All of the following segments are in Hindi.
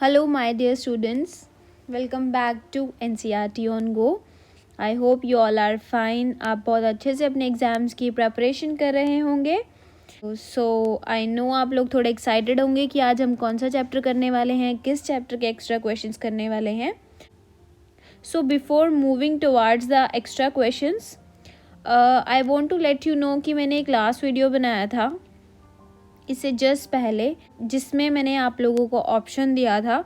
Hello, my dear students. Welcome back to NCERT on Go. I hope you all are fine. आप बहुत अच्छे से अपने एग्ज़ाम्स की प्रिपरेशन कर रहे होंगे. सो आई नो आप लोग थोड़े एक्साइटेड होंगे कि आज हम कौन सा चैप्टर करने वाले हैं, किस चैप्टर के एक्स्ट्रा क्वेश्चंस करने वाले हैं. So before moving towards the extra questions I want to let you know कि मैंने एक लास्ट वीडियो बनाया था इससे जस्ट पहले, जिसमें मैंने आप लोगों को ऑप्शन दिया था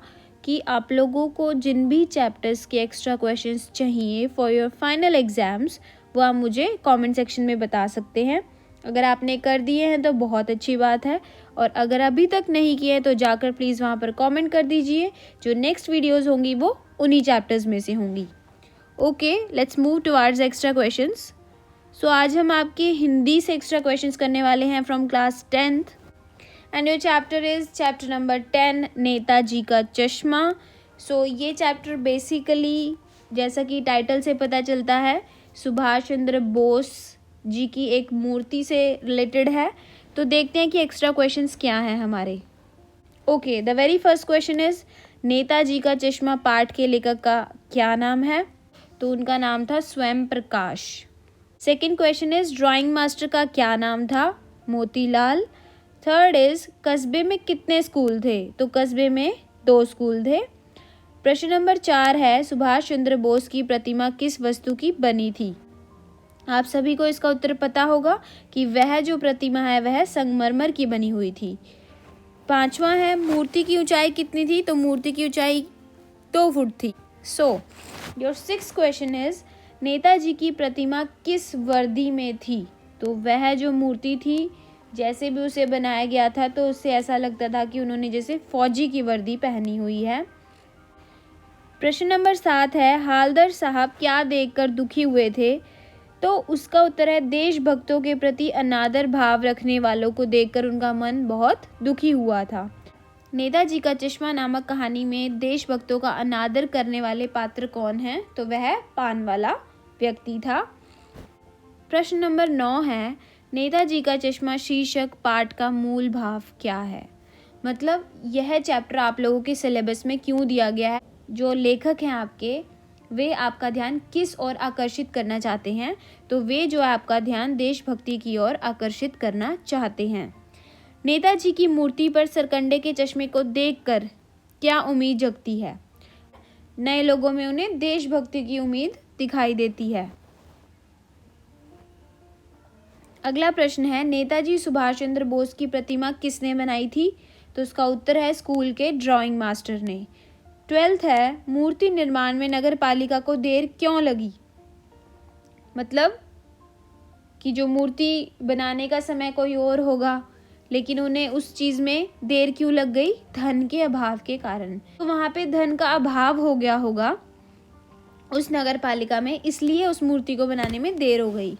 कि आप लोगों को जिन भी चैप्टर्स के एक्स्ट्रा क्वेश्चंस चाहिए फॉर योर फाइनल एग्ज़ाम्स वो आप मुझे कमेंट सेक्शन में बता सकते हैं. अगर आपने कर दिए हैं तो बहुत अच्छी बात है, और अगर अभी तक नहीं किए हैं तो जाकर प्लीज़ वहाँ पर कमेंट कर दीजिए. जो नेक्स्ट वीडियोज़ होंगी वो उन्हीं चैप्टर्स में से होंगी. Okay, let's move towards extra questions. So आज हम आपके हिंदी से एक्स्ट्रा क्वेश्चंस करने वाले हैं from class 10th. And your chapter is chapter number 10, Netaji का चश्मा. सो ये चैप्टर बेसिकली, जैसा कि टाइटल से पता चलता है, सुभाष चंद्र बोस जी की एक मूर्ति से रिलेटेड है. तो देखते हैं कि एक्स्ट्रा क्वेश्चंस क्या हैं हमारे. Okay, the very first question is Netaji का चश्मा पाठ के लेखक का क्या नाम है? तो उनका नाम था Swayam Prakash. Second question is drawing master का क्या नाम था? मोतीलाल. थर्ड इज़ कस्बे में कितने स्कूल थे? तो कस्बे में 2 स्कूल थे. प्रश्न नंबर 4 है सुभाष चंद्र बोस की प्रतिमा किस वस्तु की बनी थी? आप सभी को इसका उत्तर पता होगा कि वह जो प्रतिमा है वह संगमरमर की बनी हुई थी. 5वां है मूर्ति की ऊंचाई कितनी थी? तो मूर्ति की ऊंचाई 2 फुट थी. So your 6th question is Netaji की प्रतिमा किस वर्दी में थी? तो वह जो मूर्ति थी, जैसे भी उसे बनाया गया था तो उससे ऐसा लगता था कि उन्होंने जैसे फौजी की वर्दी पहनी हुई है. प्रश्न नंबर 7 है हालदर साहब क्या देखकर दुखी हुए थे? तो उसका उत्तर है देशभक्तों के प्रति अनादर भाव रखने वालों को देखकर उनका मन बहुत दुखी हुआ था. नेताजी का चश्मा नामक कहानी में देशभक्तों का अनादर करने वाले पात्र कौन है? तो वह पान वाला व्यक्ति था. प्रश्न नंबर 9 है नेताजी का चश्मा शीर्षक पाठ का मूल भाव क्या है? मतलब यह चैप्टर आप लोगों के सिलेबस में क्यों दिया गया है? जो लेखक हैं आपके, वे आपका ध्यान किस ओर आकर्षित करना चाहते हैं? तो वे जो आपका ध्यान देशभक्ति की ओर आकर्षित करना चाहते हैं. नेताजी की मूर्ति पर सरकंडे के चश्मे को देखकर क्या उम्मीद जगती है? नए लोगों में उन्हें देशभक्ति की उम्मीद दिखाई देती है. अगला प्रश्न है नेताजी सुभाष चंद्र बोस की प्रतिमा किसने बनाई थी? तो उसका उत्तर है स्कूल के ड्राइंग मास्टर ने. 12th है मूर्ति निर्माण में नगर पालिका को देर क्यों लगी? मतलब कि जो मूर्ति बनाने का समय कोई और होगा, लेकिन उन्हें उस चीज़ में देर क्यों लग गई? धन के अभाव के कारण. तो वहाँ पे धन का अभाव हो गया होगा उस नगर पालिका में, इसलिए उस मूर्ति को बनाने में देर हो गई.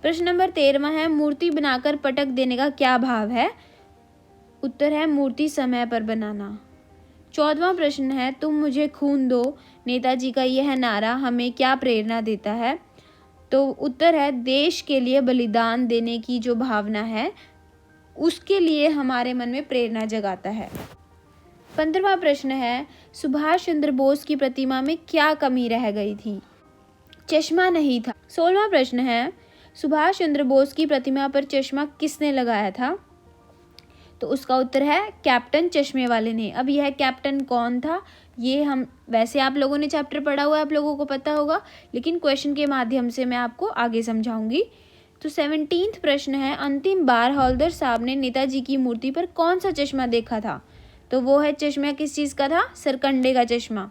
प्रश्न नंबर 13 है मूर्ति बनाकर पटक देने का क्या भाव है? उत्तर है मूर्ति समय पर बनाना. 14वां प्रश्न है तुम मुझे खून दो, नेताजी का यह नारा हमें क्या प्रेरणा देता है? तो उत्तर है देश के लिए बलिदान देने की जो भावना है उसके लिए हमारे मन में प्रेरणा जगाता है. 15वां प्रश्न है सुभाष चंद्र बोस की प्रतिमा में क्या कमी रह गई थी? चश्मा नहीं था. 16वां प्रश्न है सुभाष चंद्र बोस की प्रतिमा पर चश्मा किसने लगाया था? तो उसका उत्तर है कैप्टन चश्मे वाले ने. अब यह कैप्टन कौन था? ये हम वैसे आप लोगों ने चैप्टर पढ़ा हुआ है, आप लोगों को पता होगा, लेकिन क्वेश्चन के माध्यम से मैं आपको आगे समझाऊंगी. तो 17th प्रश्न है अंतिम बार हवलदार साहब ने नेताजी की मूर्ति पर कौन सा चश्मा देखा था? तो वो है चश्मा किस चीज़ का था? सरकंडे का चश्मा.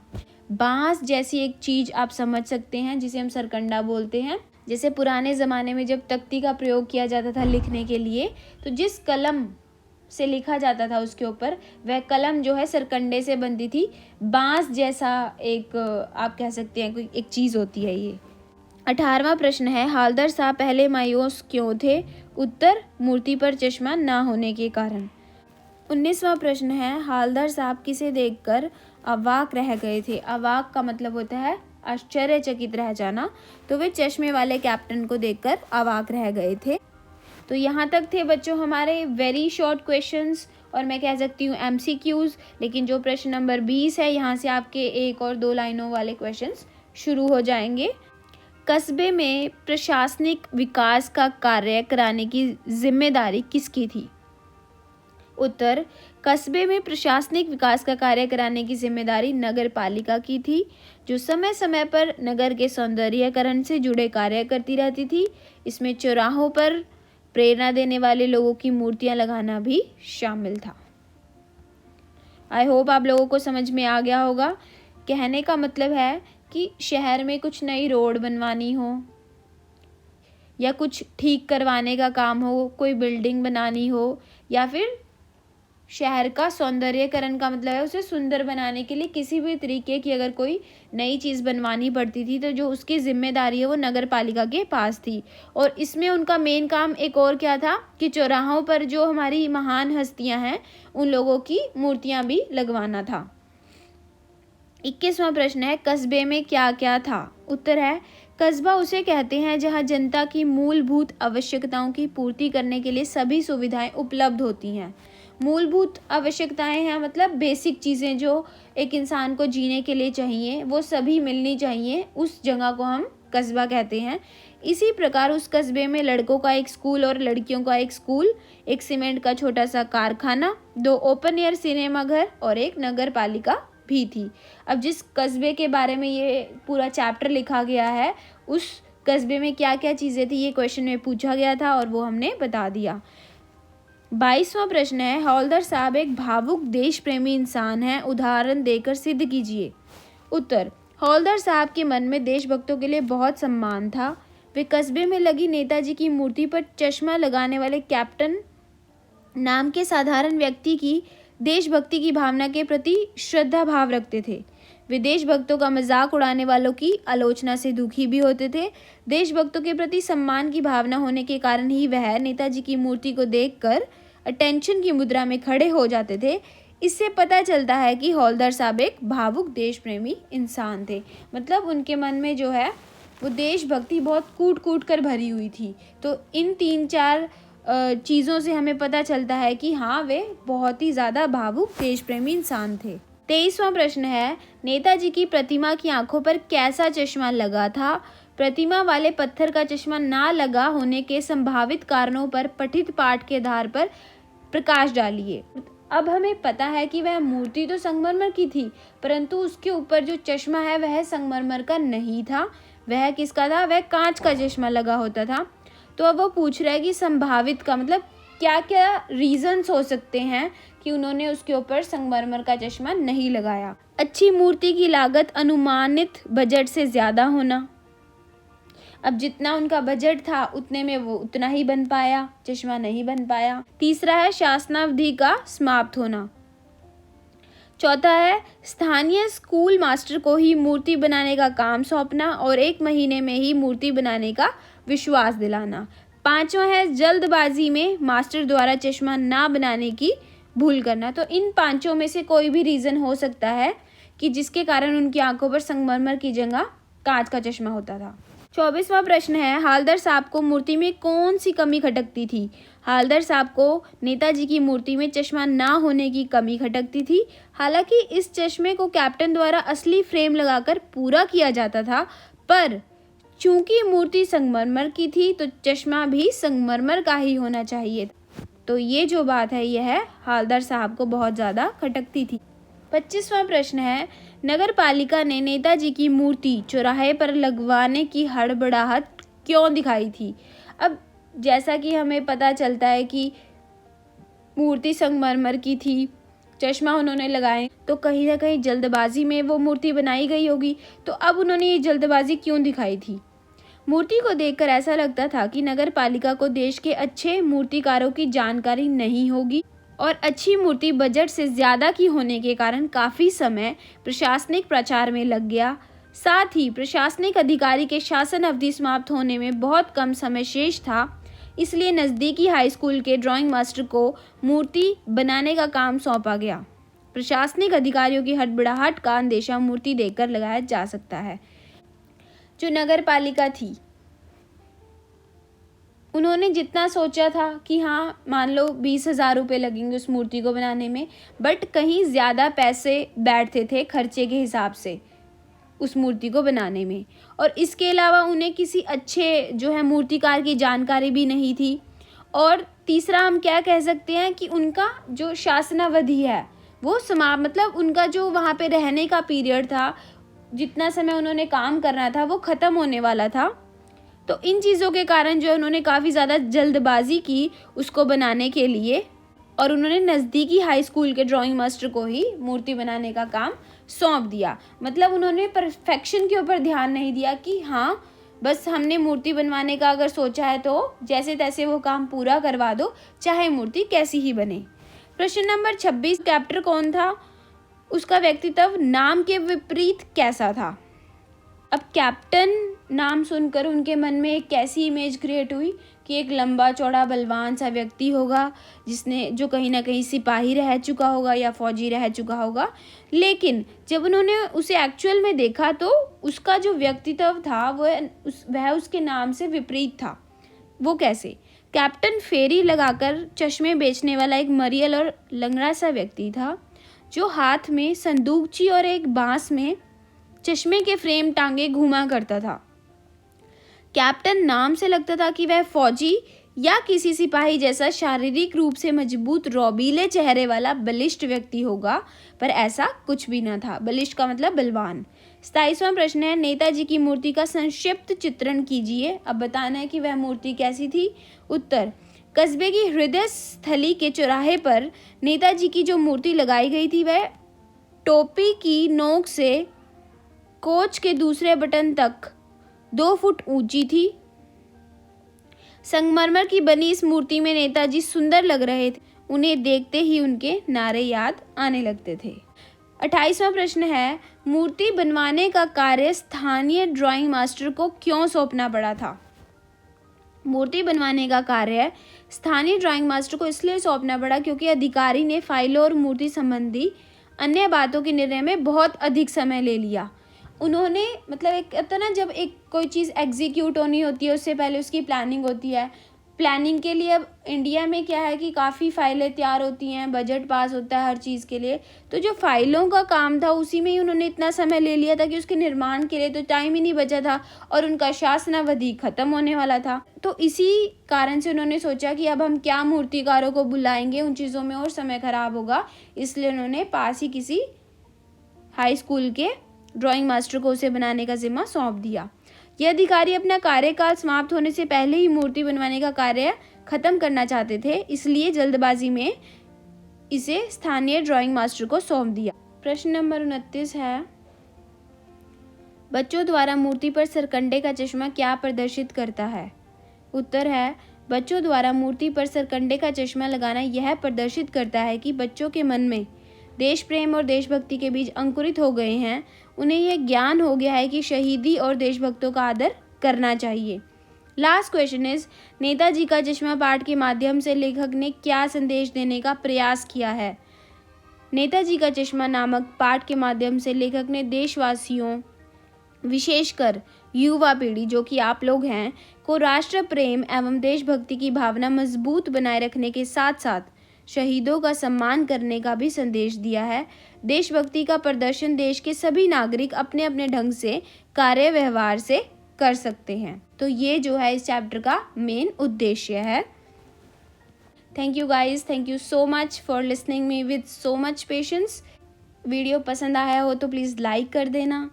बांस जैसी एक चीज़ आप समझ सकते हैं जिसे हम सरकंडा बोलते हैं. जैसे पुराने ज़माने में जब तख्ती का प्रयोग किया जाता था लिखने के लिए, तो जिस कलम से लिखा जाता था उसके ऊपर वह कलम जो है सरकंडे से बनती थी. बांस जैसा एक आप कह सकते हैं कोई एक चीज़ होती है ये. 18वां प्रश्न है हालदर साहब पहले मायूस क्यों थे? उत्तर मूर्ति पर चश्मा ना होने के कारण. 19वां प्रश्न है हालदर साहब किसे देखकर अवाक रह गए थे? अवाक का मतलब होता है आश्चर्यचकित रह जाना. तो वे चश्मे वाले कैप्टन को देखकर अवाक रह गए थे. तो यहाँ तक थे बच्चों हमारे वेरी शॉर्ट क्वेश्चंस, और मैं कह सकती हूँ MCQs। लेकिन जो प्रश्न नंबर 20 है, यहाँ से आपके 1 और 2 लाइनों वाले क्वेश्चंस शुरू हो जाएंगे। कस्बे में प्रशासनिक विकास का कार्य कराने की जिम्मेदारी किसकी थी? उत्तर, कस्बे में प्रशासनिक विकास का कार्य कराने की जिम्मेदारी नगर पालिका की थी, जो समय समय पर नगर के सौंदर्यीकरण से जुड़े कार्य करती रहती थी। इसमें चौराहों पर प्रेरणा देने वाले लोगों की मूर्तियां लगाना भी शामिल था। आई होप आप लोगों को समझ में आ गया होगा। कहने का मतलब है कि शहर में कुछ नई रोड बनवानी हो या कुछ ठीक करवाने का काम हो, कोई बिल्डिंग बनानी हो, या फिर शहर का सौंदर्यीकरण का मतलब है उसे सुंदर बनाने के लिए किसी भी तरीके की अगर कोई नई चीज़ बनवानी पड़ती थी तो जो उसकी जिम्मेदारी है वो नगर पालिका के पास थी। और इसमें उनका मेन काम एक और क्या था कि चौराहों पर जो हमारी महान हस्तियां हैं उन लोगों की मूर्तियां भी लगवाना था। 21वां प्रश्न है, कस्बे में क्या क्या था? उत्तर है, कस्बा उसे कहते हैं जहां जनता की मूलभूत आवश्यकताओं की पूर्ति करने के लिए सभी सुविधाएं उपलब्ध होती हैं। मूलभूत आवश्यकताएं हैं मतलब बेसिक चीज़ें जो एक इंसान को जीने के लिए चाहिए, वो सभी मिलनी चाहिए, उस जगह को हम कस्बा कहते हैं। इसी प्रकार उस कस्बे में लड़कों का एक स्कूल और लड़कियों का एक स्कूल, एक सीमेंट का छोटा सा कारखाना, 2 ओपन एयर सिनेमा घर और एक नगर पालिका भी थी। अब जिस कस्बे के बारे में ये पूरा चैप्टर लिखा गया है, उस कस्बे में क्या क्या चीज़ें थी ये क्वेश्चन में पूछा गया था और वो हमने बता दिया। 22वां प्रश्न है, हौलदार साहब एक भावुक देश प्रेमी इंसान हैं, उदाहरण देकर सिद्ध कीजिए। उत्तर, हौलदार साहब के मन में देशभक्तों के लिए बहुत सम्मान था। वे कस्बे में लगी नेताजी की मूर्ति पर चश्मा लगाने वाले कैप्टन नाम के साधारण व्यक्ति की देशभक्ति की भावना के प्रति श्रद्धा भाव रखते थे। वे देशभक्तों का मजाक उड़ाने वालों की आलोचना से दुखी भी होते थे। देशभक्तों के प्रति सम्मान की भावना होने के कारण ही वह नेताजी की मूर्ति को देखकर अटेंशन की मुद्रा में खड़े हो जाते थे। इससे पता चलता है कि हौलदार साहब एक भावुक देश प्रेमी इंसान थे। मतलब उनके मन में जो है वो देशभक्ति बहुत कूट कूट कर भरी हुई थी। तो इन 3-4 चीज़ों से हमें पता चलता है कि हाँ, वे बहुत ही ज़्यादा भावुक देश प्रेमी इंसान थे। 23वां प्रश्न है, नेताजी की प्रतिमा की आंखों पर कैसा चश्मा लगा था? प्रतिमा वाले पत्थर का चश्मा ना लगा होने के संभावित कारणों पर पठित पाठ के आधार पर प्रकाश डालिए। अब हमें पता है कि वह मूर्ति तो संगमरमर की थी, परंतु उसके ऊपर जो चश्मा है वह संगमरमर का नहीं था। वह किसका था? वह कांच का चश्मा लगा होता था। तो अब वो पूछ रहा है कि संभावित का मतलब क्या क्या रीजंस हो सकते हैं कि उन्होंने उसके ऊपर संगमरमर का चश्मा नहीं लगाया। अच्छी मूर्ति की लागत अनुमानित बजट से ज़्यादा होना। अब जितना उनका बजट था उतने में वो उतना ही बन पाया, चश्मा नहीं बन पाया। तीसरा है शासनावधि का समाप्त होना। चौथा है स्थानीय स्कूल मास्टर को ही मूर्ति बनाने का काम सौंपना और 1 महीने में ही मूर्ति बनाने का विश्वास दिलाना। 5वां है जल्दबाजी में मास्टर द्वारा चश्मा ना बनाने की भूल करना। तो इन 5 में से कोई भी रीज़न हो सकता है कि जिसके कारण उनकी आंखों पर संगमरमर की जगह कांच का चश्मा होता था। 24वां प्रश्न है, हौलदार साहब को मूर्ति में कौन सी कमी खटकती थी? हौलदार साहब को नेताजी की मूर्ति में चश्मा ना होने की कमी खटकती थी। हालांकि इस चश्मे को कैप्टन द्वारा असली फ्रेम लगाकर पूरा किया जाता था, पर चूंकि मूर्ति संगमरमर की थी तो चश्मा भी संगमरमर का ही होना चाहिए। तो ये जो बात है यह हौलदार साहब को बहुत ज़्यादा खटकती थी। 25वां प्रश्न है, नगर पालिका ने नेताजी की मूर्ति चौराहे पर लगवाने की हड़बड़ाहट क्यों दिखाई थी? अब जैसा कि हमें पता चलता है कि मूर्ति संगमरमर की थी, चश्मा उन्होंने लगाए, तो कहीं ना कहीं जल्दबाजी में वो मूर्ति बनाई गई होगी। तो अब उन्होंने ये जल्दबाजी क्यों दिखाई थी? मूर्ति को देखकर ऐसा लगता था कि नगर पालिका को देश के अच्छे मूर्तिकारों की जानकारी नहीं होगी और अच्छी मूर्ति बजट से ज़्यादा की होने के कारण काफ़ी समय प्रशासनिक प्रचार में लग गया। साथ ही प्रशासनिक अधिकारी के शासन अवधि समाप्त होने में बहुत कम समय शेष था, इसलिए नज़दीकी हाई स्कूल के ड्राइंग मास्टर को मूर्ति बनाने का काम सौंपा गया। प्रशासनिक अधिकारियों की हड़बड़ाहट का अंदेशा मूर्ति देखकर लगाया जा सकता है। जो नगर पालिका थी उन्होंने जितना सोचा था कि हाँ मान लो 20,000 रुपये लगेंगे उस मूर्ति को बनाने में, बट कहीं ज़्यादा पैसे बैठते थे खर्चे के हिसाब से उस मूर्ति को बनाने में। और इसके अलावा उन्हें किसी अच्छे जो है मूर्तिकार की जानकारी भी नहीं थी। और तीसरा हम क्या कह सकते हैं कि उनका जो शासनावधि है वो मतलब उनका जो वहाँ पे रहने का पीरियड था, जितना समय उन्होंने काम करना था वो ख़त्म होने वाला था। तो इन चीज़ों के कारण जो उन्होंने काफ़ी ज़्यादा जल्दबाजी की उसको बनाने के लिए, और उन्होंने नज़दीकी हाई स्कूल के ड्राइंग मास्टर को ही मूर्ति बनाने का काम सौंप दिया। मतलब उन्होंने परफेक्शन के ऊपर ध्यान नहीं दिया कि हाँ बस हमने मूर्ति बनवाने का अगर सोचा है तो जैसे तैसे वो काम पूरा करवा दो, चाहे मूर्ति कैसी ही बने। प्रश्न नंबर 26, कैप्टर कौन था, उसका व्यक्तित्व नाम के विपरीत कैसा था। अब कैप्टन नाम सुनकर उनके मन में एक कैसी इमेज क्रिएट हुई कि एक लंबा चौड़ा बलवान सा व्यक्ति होगा जो कहीं ना कहीं सिपाही रह चुका होगा या फौजी रह चुका होगा। लेकिन जब उन्होंने उसे एक्चुअल में देखा तो उसका जो व्यक्तित्व था वह उसके नाम से विपरीत था। वो कैसे? कैप्टन फेरी लगाकर चश्मे बेचने वाला एक मरियल और लंगड़ा सा व्यक्ति था जो हाथ में संदूकची और एक बांस में चश्मे के फ्रेम टांगे घूमा करता था। कैप्टन नाम से लगता था कि वह फौजी या किसी सिपाही जैसा शारीरिक रूप से मजबूत रौबीले चेहरे वाला बलिष्ठ व्यक्ति होगा, पर ऐसा कुछ भी न था। बलिष्ठ का मतलब बलवान। 27वां प्रश्न है, नेताजी की मूर्ति का संक्षिप्त चित्रण कीजिए। अब बताना है कि वह मूर्ति कैसी थी। उत्तर, कस्बे की हृदय स्थली के चौराहे पर नेताजी की जो मूर्ति लगाई गई थी वह टोपी की नोक से कोच के दूसरे बटन तक 2 फुट ऊंची थी। संगमरमर की बनी इस मूर्ति में नेताजी सुंदर लग रहे थे। उन्हें देखते ही उनके नारे याद आने लगते थे। 28वां प्रश्न है, मूर्ति बनवाने का कार्य स्थानीय ड्राइंग मास्टर को क्यों सौंपना पड़ा था। मूर्ति बनवाने का कार्य स्थानीय ड्राइंग मास्टर को इसलिए सौंपना पड़ा क्योंकि अधिकारी ने फाइलों और मूर्ति संबंधी अन्य बातों के निर्णय में बहुत अधिक समय ले लिया। उन्होंने एक होता ना, जब एक कोई चीज़ एग्जीक्यूट होनी होती है उससे पहले उसकी प्लानिंग होती है। प्लानिंग के लिए अब इंडिया में क्या है कि काफ़ी फाइलें तैयार होती हैं, बजट पास होता है हर चीज़ के लिए। तो जो फाइलों का काम था उसी में ही उन्होंने इतना समय ले लिया था कि उसके निर्माण के लिए तो टाइम ही नहीं बचा था और उनका शासनावधि ख़त्म होने वाला था। तो इसी कारण से उन्होंने सोचा कि अब हम क्या मूर्तिकारों को बुलाएंगे, उन चीज़ों में और समय ख़राब होगा। इसलिए उन्होंने पास ही किसी हाई स्कूल के ड्राइंग मास्टर को उसे बनाने का जिम्मा सौंप दिया। ये अधिकारी अपना कार्यकाल समाप्त होने से पहले ही मूर्ति बनवाने का कार्य खत्म करना चाहते थे, इसलिए जल्दबाजी में इसे स्थानीय ड्राइंग मास्टर को सौंप दिया। प्रश्न नंबर 29 है, बच्चों द्वारा मूर्ति पर सरकंडे का चश्मा क्या प्रदर्शित करता है। उत्तर है, बच्चों द्वारा मूर्ति पर सरकंडे का चश्मा लगाना यह प्रदर्शित करता है कि बच्चों के मन में देश प्रेम और देशभक्ति के बीज अंकुरित हो गए हैं। उन्हें यह ज्ञान हो गया है कि शहीदी और देशभक्तों का आदर करना चाहिए। लास्ट क्वेश्चन इज, नेताजी का चश्मा पाठ के माध्यम से लेखक ने क्या संदेश देने का प्रयास किया है। नेताजी का चश्मा नामक पाठ के माध्यम से लेखक ने देशवासियों, विशेषकर युवा पीढ़ी जो कि आप लोग हैं, को राष्ट्र प्रेम एवं देशभक्ति की भावना मजबूत बनाए रखने के साथ साथ शहीदों का सम्मान करने का भी संदेश दिया है। देशभक्ति का प्रदर्शन देश के सभी नागरिक अपने अपने ढंग से कार्य व्यवहार से कर सकते हैं। तो ये जो है इस चैप्टर का मेन उद्देश्य है। Thank you guys, thank you so much for listening me with so much patience. Video पसंद आया हो तो प्लीज़ लाइक कर देना,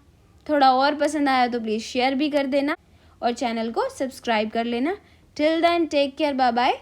थोड़ा और पसंद आया तो प्लीज़ शेयर भी कर देना और चैनल को सब्सक्राइब कर लेना। Till then take care, bye bye.